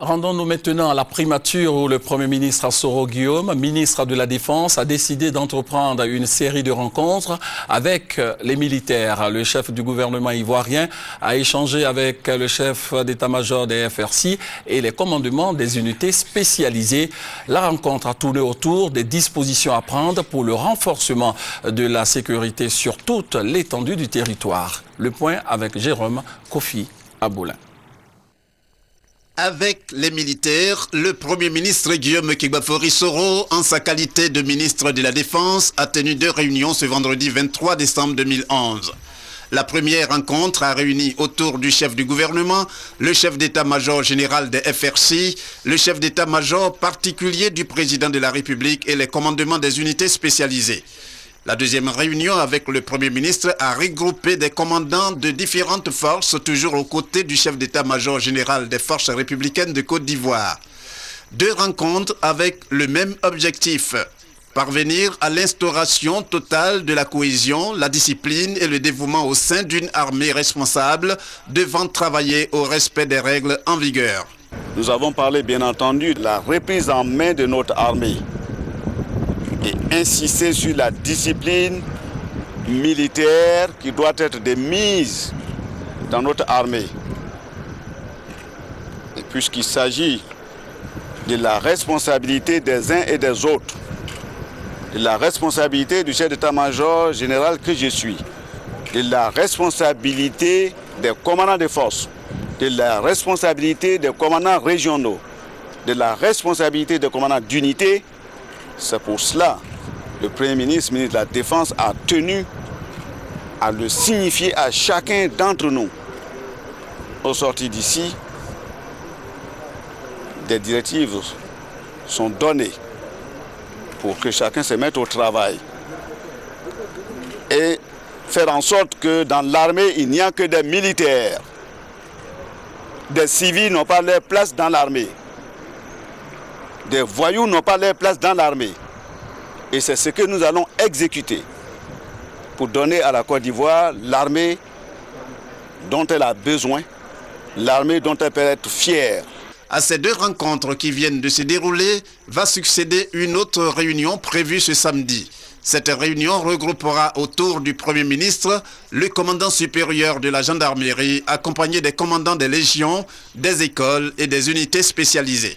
Rendons-nous maintenant à la primature où le Premier ministre Assoro Guillaume, ministre de la Défense, a décidé d'entreprendre une série de rencontres avec les militaires. Le chef du gouvernement ivoirien a échangé avec le chef d'état-major des FRC et les commandements des unités spécialisées. La rencontre a tourné autour des dispositions à prendre pour le renforcement de la sécurité sur toute l'étendue du territoire. Le point avec Jérôme Kofi Aboulin. Avec les militaires, le Premier ministre Guillaume Kegbafori Soro, en sa qualité de ministre de la Défense, a tenu 2 réunions ce vendredi 23 décembre 2011. La première rencontre a réuni autour du chef du gouvernement, le chef d'état-major général des FRC, le chef d'état-major particulier du président de la République et les commandements des unités spécialisées. La deuxième réunion avec le Premier ministre a regroupé des commandants de différentes forces, toujours aux côtés du chef d'état-major général des forces républicaines de Côte d'Ivoire. 2 rencontres avec le même objectif: parvenir à l'instauration totale de la cohésion, la discipline et le dévouement au sein d'une armée responsable devant travailler au respect des règles en vigueur. Nous avons parlé bien entendu de la reprise en main de notre armée et insister sur la discipline militaire qui doit être de mise dans notre armée. Et puisqu'il s'agit de la responsabilité des uns et des autres, de la responsabilité du chef d'état-major général que je suis, de la responsabilité des commandants de force, de la responsabilité des commandants régionaux, de la responsabilité des commandants d'unité, c'est pour cela que le Premier ministre, ministre de la Défense, a tenu à le signifier à chacun d'entre nous. Au sortir d'ici, des directives sont données pour que chacun se mette au travail et faire en sorte que dans l'armée, il n'y a que des militaires. Des civils n'ont pas leur place dans l'armée. Des voyous n'ont pas leur place dans l'armée. Et c'est ce que nous allons exécuter pour donner à la Côte d'Ivoire l'armée dont elle a besoin, l'armée dont elle peut être fière. À ces 2 rencontres qui viennent de se dérouler, va succéder une autre réunion prévue ce samedi. Cette réunion regroupera autour du Premier ministre le commandant supérieur de la gendarmerie, accompagné des commandants des légions, des écoles et des unités spécialisées.